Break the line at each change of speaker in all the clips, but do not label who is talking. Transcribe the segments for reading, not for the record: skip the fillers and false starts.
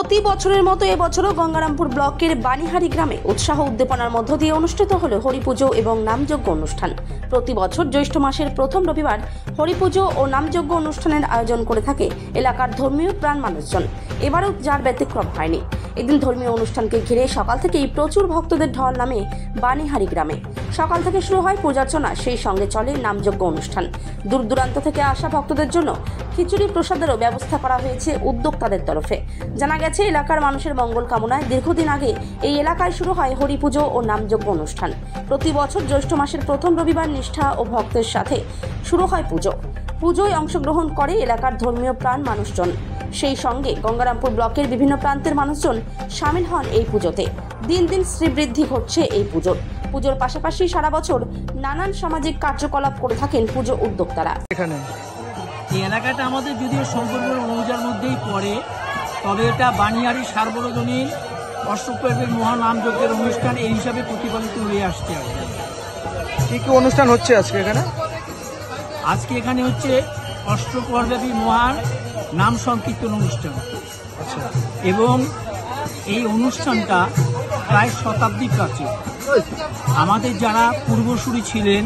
প্রতি বছরের মতো এবছরও গঙ্গারামপুর ব্লকের বানিহারি গ্রামে উৎসাহ উদ্দীপনার মধ্য দিয়ে অনুষ্ঠিত হলো হরিপুজো এবং নামযজ্ঞ অনুষ্ঠান। প্রতি বছর জ্যৈষ্ঠ মাসের প্রথম রবিবার হরিপুজো ও নামযজ্ঞ অনুষ্ঠানের আয়োজন করে থাকে এলাকার ধর্মীয় প্রাণ মানুষজন। এবারও যার ব্যতিক্রম হয়নি। এদিন ধর্মীয় অনুষ্ঠানকে ঘিরে সকাল থেকেই প্রচুর ভক্তদের ঢল নামে বানিহারি গ্রামে। সকাল থেকে শুরু হয় পূজার্চনা, সেই সঙ্গে চলে নামযজ্ঞ অনুষ্ঠান। দূর দূরান্ত থেকে আসা ভক্তদের জন্য খিচুড়ি প্রসাদেরও ব্যবস্থা করা হয়েছে উদ্যোক্তাদের তরফে। জানা গেছে, এলাকার মানুষের মঙ্গল কামনায় দীর্ঘদিন আগে এই এলাকায় শুরু হয় হরিপুজো ও নামযজ্ঞ অনুষ্ঠান। প্রতি বছর জ্যৈষ্ঠ মাসের প্রথম রবিবার নিষ্ঠা ও ভক্তের সাথে শুরু হয় পুজোয় অংশগ্রহণ করে এলাকার ধর্মীয় প্রাণ মানুষজন। সেই সঙ্গে গঙ্গারামপুর ব্লকের বিভিন্ন প্রান্তের মানুষজন সামিল হন এই পুজোতে। দিন দিন শ্রীবৃদ্ধি ঘটছে এই পুজোর পাশাপাশি সারা বছর নানান সামাজিক কার্যকলাপ করে থাকেন পুজো উদ্যোক্তারা।
এখানে এই এলাকাটা আমাদের যদিও শঙ্করপুর মৌজার মধ্যেই পড়ে, তবে এটা বানিহারি সার্বজনীন অষ্টপ্রহরের মহা নামযজ্ঞের অনুষ্ঠান এই হিসাবে প্রতিপালিত হয়ে আসছে।
কি কি অনুষ্ঠান হচ্ছে আজকে এখানে?
আজকে এখানে হচ্ছে অষ্টপ্রহরব্যাপী মহান নাম সংকীর্তন অনুষ্ঠান।
আচ্ছা।
এবং এই অনুষ্ঠানটা প্রায় শতাব্দী প্রাচীন। আমাদের যারা পূর্বসূরি ছিলেন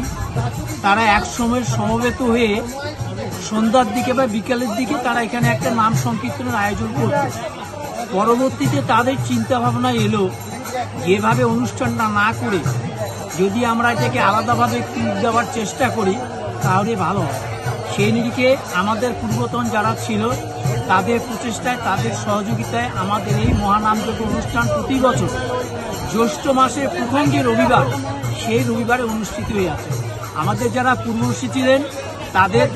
তারা এক সময় সমবেত হয়ে সন্ধ্যার দিকে বা বিকালের দিকে তারা এখানে একটা নাম সংকীর্তনের আয়োজন করত। পরবর্তীতে তাদের চিন্তা ভাবনা এলো, যেভাবে অনুষ্ঠানটা না করে যদি আমরা এটাকে আলাদাভাবে ক্লিপ দেওয়ার চেষ্টা করি তাহলে ভালো হয়। সেই নিরিখে আমাদের পূর্বতন যারা ছিল তাদের প্রচেষ্টায়, তাদের সহযোগিতায় আমাদের এই মহানামযজ্ঞ অনুষ্ঠান প্রতি বছর জ্যৈষ্ঠ মাসের প্রথম যে রবিবার সেই রবিবারে অনুষ্ঠিত হয়ে আছে। আমাদের যারা পূর্ববর্তী ছিলেন তাদের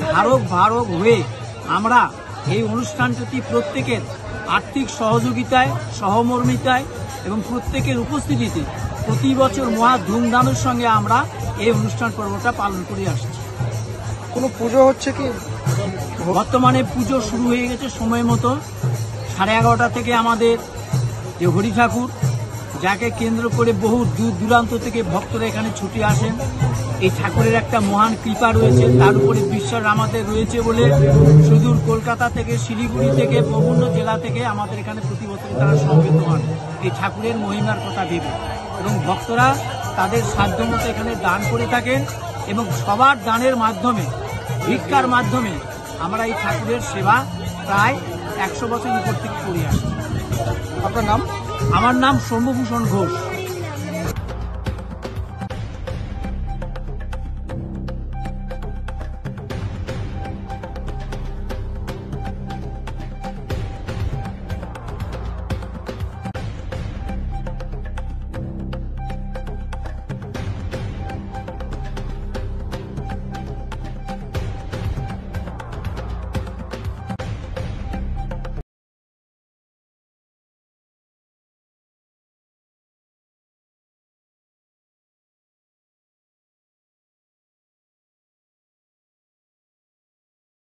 ধারক হয়ে আমরা এই অনুষ্ঠানটি প্রত্যেকের আর্থিক সহযোগিতায়, সহমর্মিতায় এবং প্রত্যেকের উপস্থিতিতে প্রতি বছর মহা ধুমধামের সঙ্গে আমরা এই অনুষ্ঠান পর্বটা পালন করে আসছি।
কোনো পুজো হচ্ছে কি?
বর্তমানে পুজো শুরু হয়ে গেছে সময় মতো। 11:30 থেকে আমাদের যে হরি ঠাকুর, যাকে কেন্দ্র করে বহু দূর দূরান্ত থেকে ভক্তরা এখানে ছুটে আসেন। এই ঠাকুরের একটা মহান কৃপা রয়েছে, তার উপরে বিশ্বাস আমাদের রয়েছে বলে সুদূর কলকাতা থেকে, শিলিগুড়ি থেকে, বিভিন্ন জেলা থেকে আমাদের এখানে প্রতি বছর তারা সমবেত হন এই ঠাকুরের মহিমার কথা ভেবে। এবং ভক্তরা তাদের সাধ্যমতো এখানে দান করে থাকেন এবং সবার দানের মাধ্যমে, ভিক্ষার মাধ্যমে আমরা এই ঠাকুরের সেবা প্রায় 100 বছর উপর থেকে করে আসি।
আপনার নাম?
আমার নাম শম্ভুভূষণ ঘোষ।